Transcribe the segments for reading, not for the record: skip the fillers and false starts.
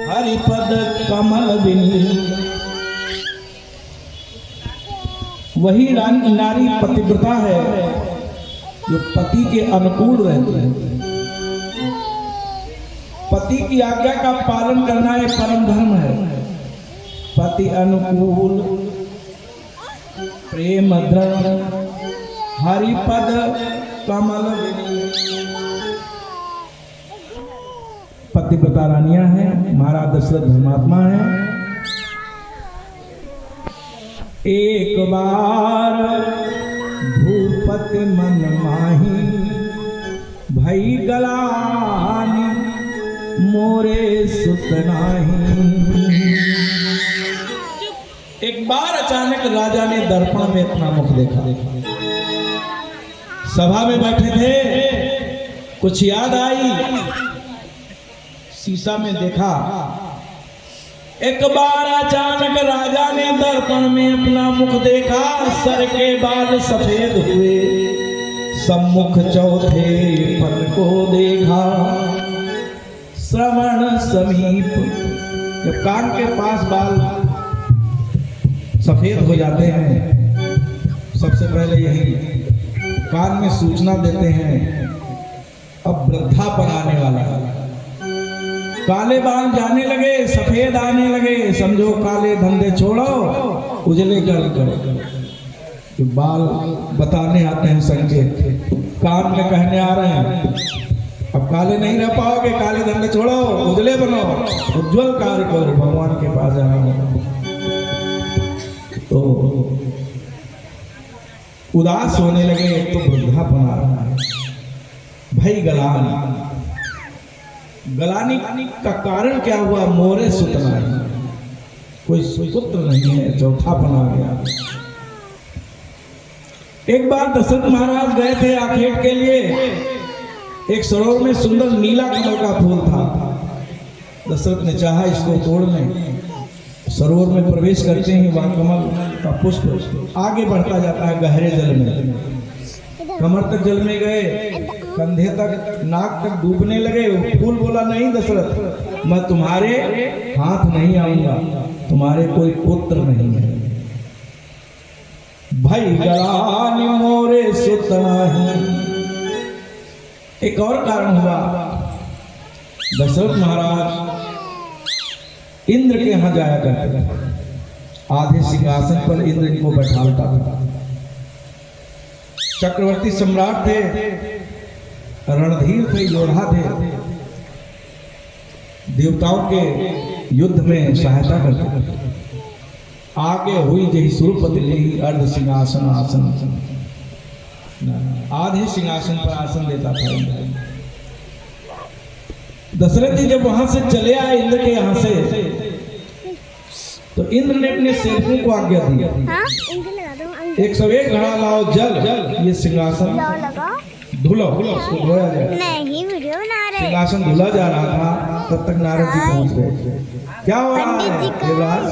हरिपद कमल बिनी। वही नारी पतिव्रता है जो पति के अनुकूल रहती है। पति की आज्ञा का पालन करना ये परम धर्म है। पति अनुकूल प्रेम दृढ़ हरिपद कमल। पतिव्रता रानियां हैं, महाराज दशरथ धर्मात्मा है। एक बार भूपति मन माही भई गलानी मोरे सुत नाही। एक बार अचानक राजा ने दर्पण में अपना मुख देखा। सभा में बैठे थे, कुछ याद आई, शीशा में देखा। एक बार अचानक राजा ने दर्पण में अपना मुख देखा। सर के बाल सफेद हुए, सम्मुख चौथे पन को देखा। श्रवण समीप, जब कान के पास बाल सफेद हो जाते हैं, सबसे पहले यही कान में सूचना देते हैं अब वृद्धापन आने वाला है। काले बाल जाने लगे, सफेद आने लगे, समझो काले धंधे छोड़ो, उजले करो। बाल बताने आते हैं संकेत, कान में कहने आ रहे हैं अब काले नहीं रह पाओगे, काले धंधे छोड़ो, उजले बनो, उज्जवल कार्य करो, भगवान के पास जाना। तो उदास होने लगे, तो वृद्धापन आ रहा है। भाई गलानी का कारण क्या हुआ? मोरे सुत नाही, कोई सुपुत्र नहीं है, चौथापन आ गया। एक बार दशरथ महाराज गए थे आखेट के लिए। एक सरोवर में सुंदर नीला कमल का फूल था। दशरथ ने चाहा इसको तोड़ लें। सरोवर में प्रवेश करते ही वह कमल का पुष्प आगे बढ़ता जाता है गहरे जल में। कमर तक जल में गए, कंधे तक, नाक तक डूबने लगे। फूल बोला नहीं दशरथ, मैं तुम्हारे हाथ नहीं आऊंगा, तुम्हारे कोई पुत्र नहीं है। भाई गलानी मोरे सुत नाही। एक और कारण हुआ, दशरथ महाराज इंद्र के यहाँ जाया करते थे। आधे सिंहासन पर इंद्र इनको बैठाता था। चक्रवर्ती सम्राट थे, रणधीर थे, योद्धा थे, देवताओं के युद्ध में सहायता करते थे। आगे हुई जही सुरपति ली अर्ध सिंहासन आसन, आधे सिंहासन पर आसन देता था। दशरथ जी जब वहां से चले आए इंद्र के यहाँ से, तो इंद्र ने अपने सेवकों को आज्ञा दी, 101 घड़ा लाओ जल, ये सिंहासन धुलो, उसको धोया जाए। सिंहासन धुला जा रहा था, तब तक नारद जी पहुंच गए। क्या हो रहा है देवराज?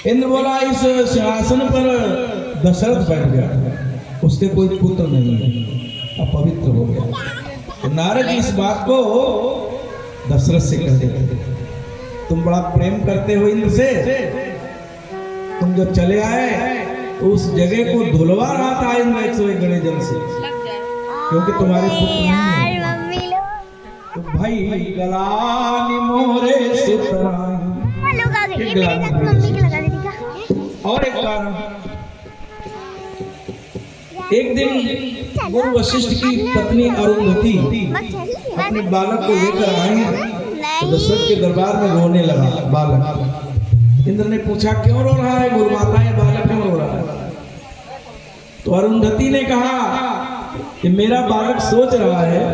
इंद्र बोला इस सिंहासन पर दशरथ बैठ गया, उसके कोई पुत्र नहीं है, अपवित्र हो गया। तो नारद जी इस बात को दशरथ से कह देते, तुम बड़ा प्रेम करते हो इंद्र से, तुम जब चले आए तो उस जगह को धुलवा रहा था इंद्र 101 घड़े जल से, क्योंकि तुम्हारे पुत्र नहीं है। तो भाई गलानी मोरे सुत नाही। और एक कारण, एक दिन गुरु वशिष्ठ की पत्नी अरुंधति अपने बालक को लेकर आई, तो दशरथ के दरबार में रोने लगा बालक। इंद्र ने पूछा क्यों रो रहा है गुरु माता, ये बालक क्यों रो रहा है? तो अरुंधति ने कहा कि मेरा बालक सोच रहा है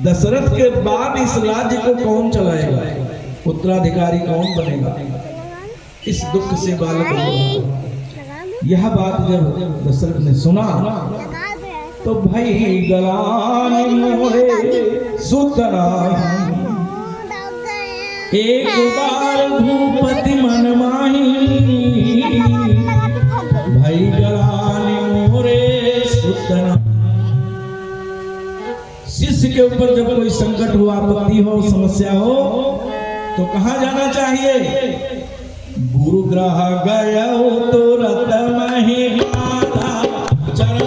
दशरथ के बाद इस राज्य को कौन चलाएगा, उत्तराधिकारी कौन बनेगा, इस दुख से बालक रो रहा है। यह बात जब दशरथ ने सुना तो भाई गलानी मोरे सुत नाही। एक बार भूपति मन माही, भाई गलानी मोरे सुत नाही। शिष्य के ऊपर जब कोई संकट हो, आपत्ति हो, समस्या हो तो कहाँ जाना चाहिए? गुरु ग्रह गया तो रत मही माता चरण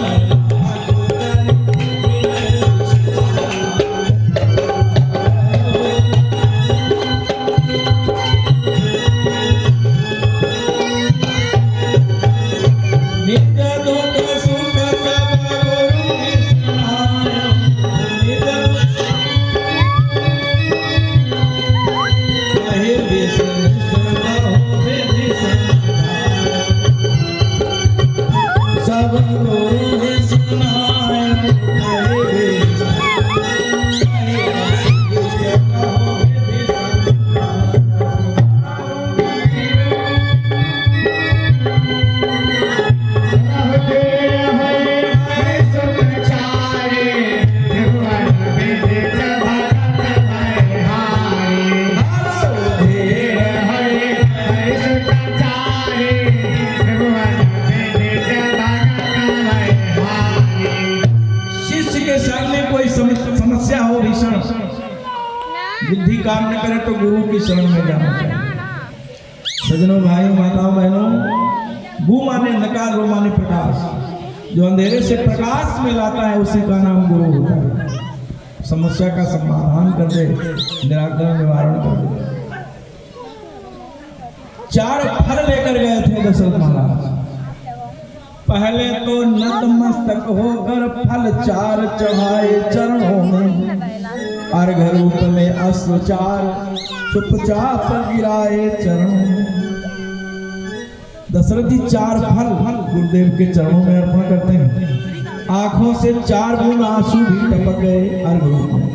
समस्या हो भीषण, बुद्धि काम न करे तो गुरु की शरण में जाना चाहिए। सजनों, भाइयों, माताओं, बहनों, गु माने नकार, रो माने प्रकाश। जो अंधेरे से प्रकाश में लाता है उसी का नाम गुरु होता है। समस्या का समाधान कर दे, निराकरण निवारण कर दे। 4 फल लेकर गए थे दशरथ महाराज। पहले तो नतमस्तक होकर फल 4 चढ़ाए चरणों में, अर्घ रूप में अश्रुचार चुपचाप गिराए चरणों में। दशरथ जी 4 फल गुरुदेव के चरणों में अर्पण करते हैं। आंखों से 4 बूंद आंसू भी टपक गए अर्घ रूप में।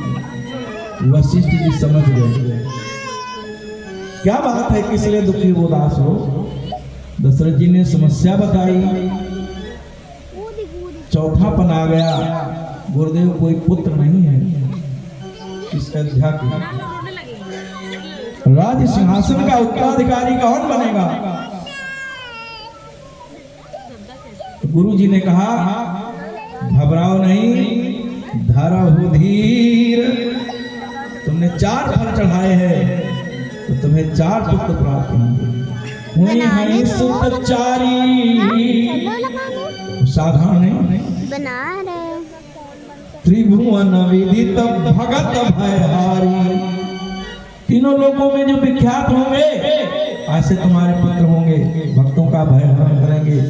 वशिष्ठ जी समझ गए क्या बात है, किस लिए दुखी उदास हो। दशरथ जी ने समस्या बताई। चौथापन आ गया, गुरुदेव कोई पुत्र नहीं है, इस अयोध्या के राज सिंहासन का उत्तराधिकारी कौन बनेगा? तो गुरु जी ने कहा, घबराओ नहीं, धरहु धीर। तुमने 4 फल चढ़ाए हैं तो तुम्हें 4 पुत्र प्राप्त होंगे। साधारण नहीं, बना रहे त्रिभुवन विदित भगत भयहारी। तीनों लोगों में जो विख्यात होंगे ऐसे तुम्हारे पुत्र होंगे, भक्तों का भय हरण करेंगे।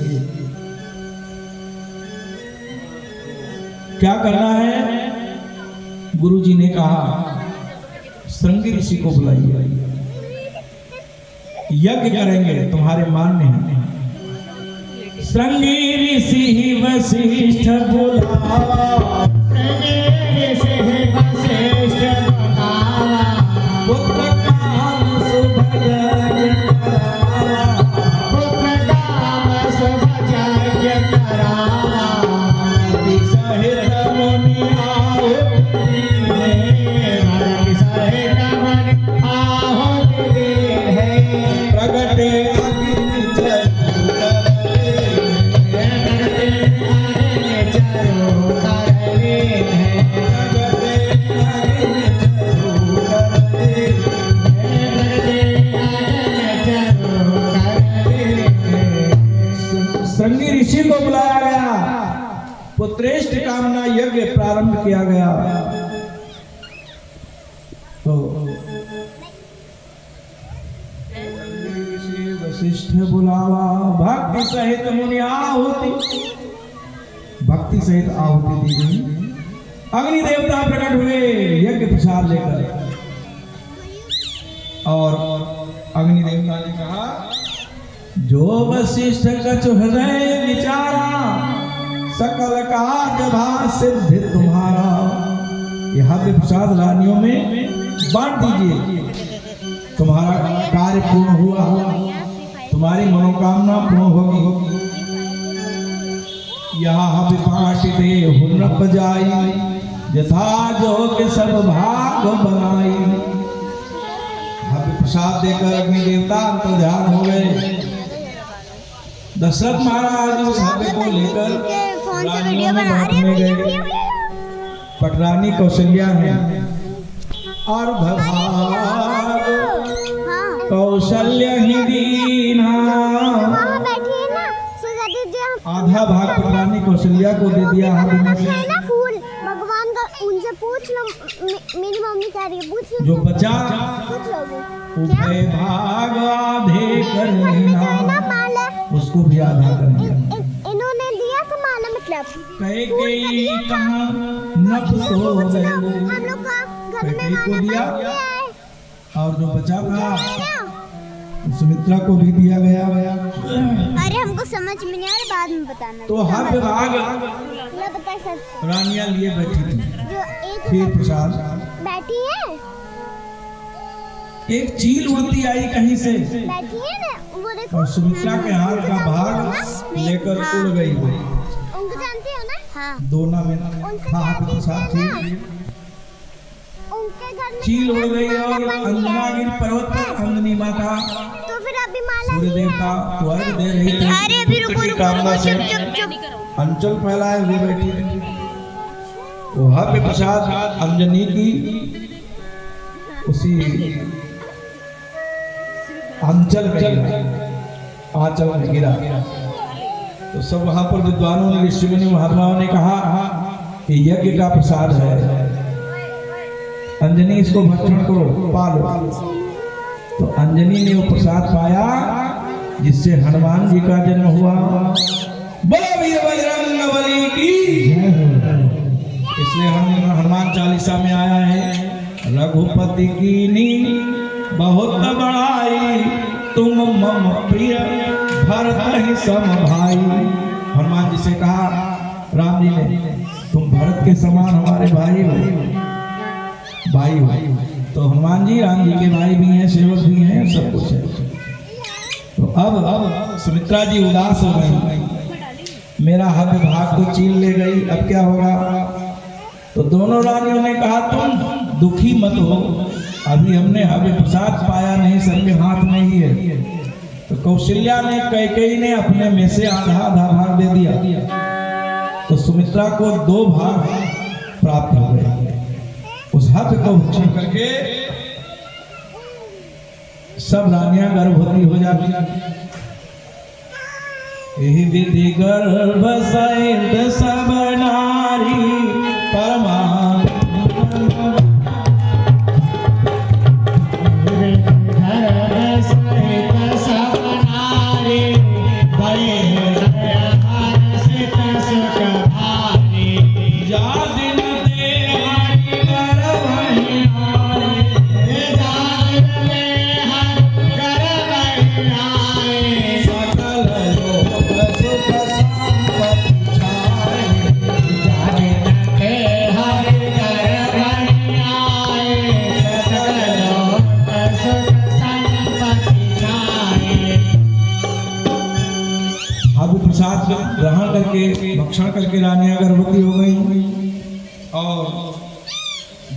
क्या करना है? गुरु जी ने कहा, श्रृंगी ऋषि को बुलाइए, यज्ञ करेंगे, तुम्हारे मान्य हैं। श्रृंगी ऋषि वशिष्ठ बुलावा, पुत्र काम शुभ यज्ञ करावा, सहित मुनि आहुति दे, प्रगटे श्रृंगी ऋषि को बुलाया गया, पुत्रेष्ठ कामना यज्ञ प्रारंभ किया गया। तो वशिष्ठ बुलावा, भक्ति सहित मुनि आहुति, भक्ति सहित आहुति दी गई। अग्नि देवता प्रकट हुए यज्ञ प्रसाद लेकर, और अग्नि देवता ने कहा, जो वशिष्ठ कछ हृदय विचारा, सकल कार्य भार सिद्धि तुम्हारा। यह प्रसाद रानियों में बांट दीजिए, तुम्हारा कार्य पूर्ण हुआ, तुम्हारी मनोकामना पूर्ण होगी। यहाँ विपाटिते हुर्नप जाई, यथा जो के सब भाग बनाई। प्रसाद देकर अग्नि देवता अंतर्ध्यान हो गए। दशरथ महाराज उस हव्य को लेकर रानियों में बांटने गए। पटरानी कौशल्या है अर्धभाग कौशल्य ही दीना, आधा भाग पटरानी कौशल्या को दे दिया हाथ में से। फूल भगवान का उनसे पूछ लो, मेरी मम्मी कह रही है पूछ लो। जो बचा उभय भाग आधे कर लेना, उसको भी आधा कर दिया। इन्होंने दिया तो माना मतलब कई कहाँ नफ्स हो गए, हम लोग का घर में को दिया और जो बचा था सुमित्रा को भी दिया गया। अरे हमको समझ में नहीं आ रहा, बाद में बताना। तो हर विभाग रानियां लिए बैठी थी। जो एक फिर प्रसाद बैठी है, एक चील उड़ती आई कहीं से, बैठी है ना वो देखो, और सुमित्रा के हाथ का भाग लेकर उड़ गई। उनको जानते हो ना? हाँ। दोनों में हाथ प्रसाद थी, उनके घर में चील उड़ गई और अंजनागिरी पर्वत पर अंजनी माता तो फिर अभी माला सूर्य देवता वर्ग दे रही थी। अरे अभी रुको रुको कामना से चुप अंचल फैलाए हुए बैठी थी। वो हव्य प्रसाद अंजनी की उसी अंचल में गिरा, आंचल में गिरा। तो सब वहां पर विद्वानों ने, ऋषि मुनि महात्माओं ने कहा कि यज्ञ का प्रसाद है, अंजनी इसको भक्षण करो, पालो। तो अंजनी ने वो प्रसाद पाया जिससे हनुमान जी का जन्म हुआ। बोलो वीर बजरंगबली की। इसलिए हम हनुमान चालीसा में आया है, रघुपति कीनी बहुत बड़ाई, तुम मम प्रिय भरत ही सम भाई। हनुमान जी से कहा राम जी ने, तुम भरत के समान हमारे भाई हो, भाई हो। तो हनुमान जी राम जी के भाई भी हैं, सेवक भी हैं, सब कुछ है। तो अब सुमित्रा जी उदास हो गई, मेरा हक भाग तो चील ले गई, अब क्या होगा? तो दोनों रानियों ने कहा तुम दुखी मत हो, अभी हमने हमें प्रसाद पाया नहीं, सबके हाथ में ही है। तो कौशल्या ने, कैकेयी ने अपने में से आधा आधा भाग दे दिया, तो सुमित्रा को 2 भाग प्राप्त हो गए। उस हक को भक्षण करके सब रानियां गर्भवती हो जाती। यही विधि गर्भ सहित सब नारी परमात्मा ग्रहण करके भक्षण करके रानियां गर्भवती हो गई और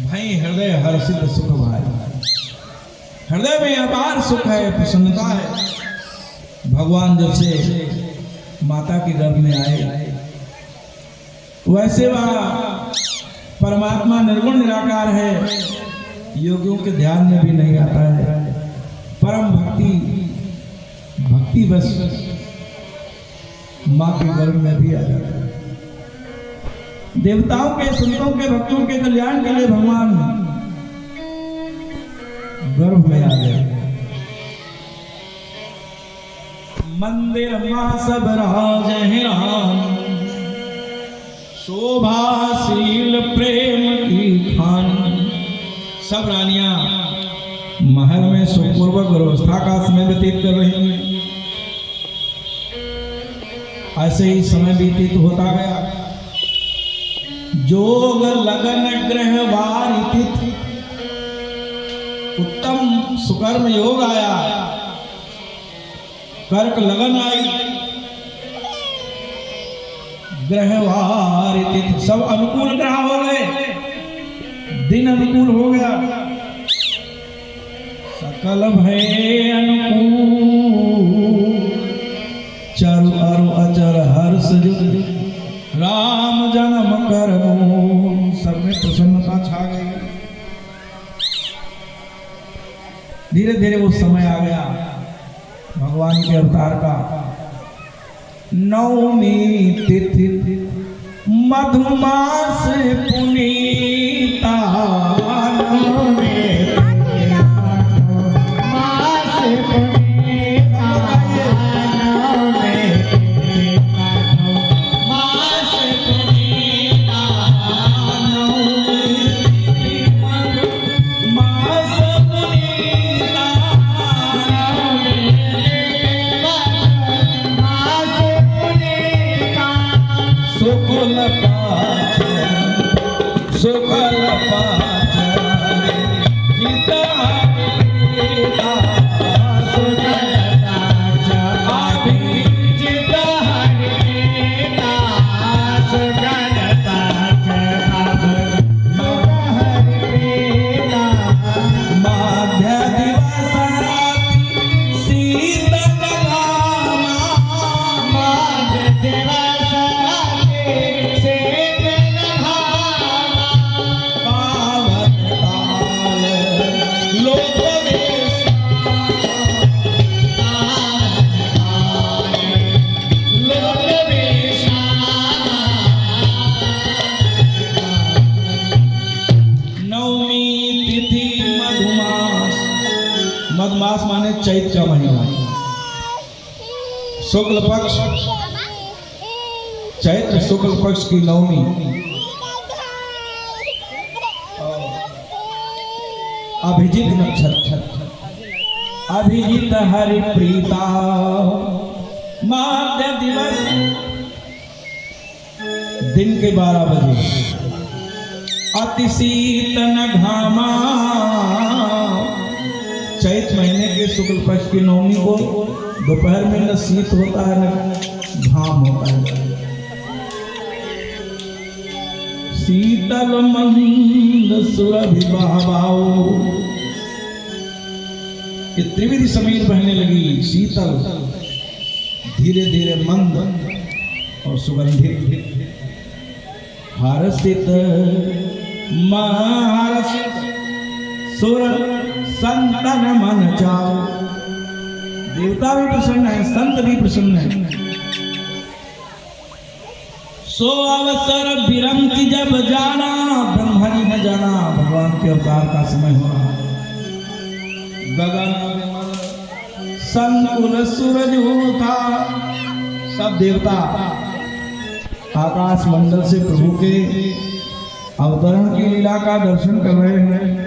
भई हृदय हर्षित सुख भाई, हृदय में अपार सुख है, प्रसन्नता है। भगवान जब से माता के गर्भ में आए वैसे वह परमात्मा निर्गुण निराकार है, योगियों के ध्यान में भी नहीं आता है। परम भक्ति बस माँ के गर्भ में भी आ जाता है। देवताओं के, संतों के, भक्तों के कल्याण के लिए भगवान गर्भ में आ गए। मंदिर मां सब राज है राम, शोभाशील प्रेम की खान। सब रानियां महल में सुखपूर्वक व्यवस्था का समय व्यतीत कर रही हैं। ऐसे ही समय व्यतीत होता गया। जोग लगन ग्रह वार तिथि, उत्तम सुकर्म योग आया, कर्क लगन आई, ग्रहवार तिथि, सब अनुकूल ग्रह हो गए, दिन अनुकूल हो गया, सकल भय अनुकूल, चरु अरु अचर हर्ष जुग, राम जन्म कर मूल। सब में धीरे धीरे वो समय आ गया भगवान के अवतार का। नवमी तिथि मधुमास पुनीता, मधुमास माने चैत का महीना, शुक्ल पक्ष, चैत्र शुक्ल पक्ष की नवमी। अभिजीत नक्षत्र, अभिजीत हरि प्रीता, माध्य दिवस, दिन के 12 बजे, अति शीतन घामा। चैत महीने के शुक्ल पक्ष की नवमी को दोपहर में न शीत होता है न घाम होता है। शीतल मंद सुरभि बहवाओ, ये त्रिविधि समीर बहने लगी। शीतल धीरे धीरे मंद और सुगंधित। हर्षित महर्षित सुर संतन मन चाओ, देवता भी प्रसन्न है, संत भी प्रसन्न है। सो अवसर विरंति जब जाना, ब्रह्मा जी ने जाना भगवान के अवतार का समय हो रहा है। गगन में संकुल सूरज होता, सब देवता आकाश मंडल से प्रभु के अवतरण की लीला का दर्शन कर रहे हैं।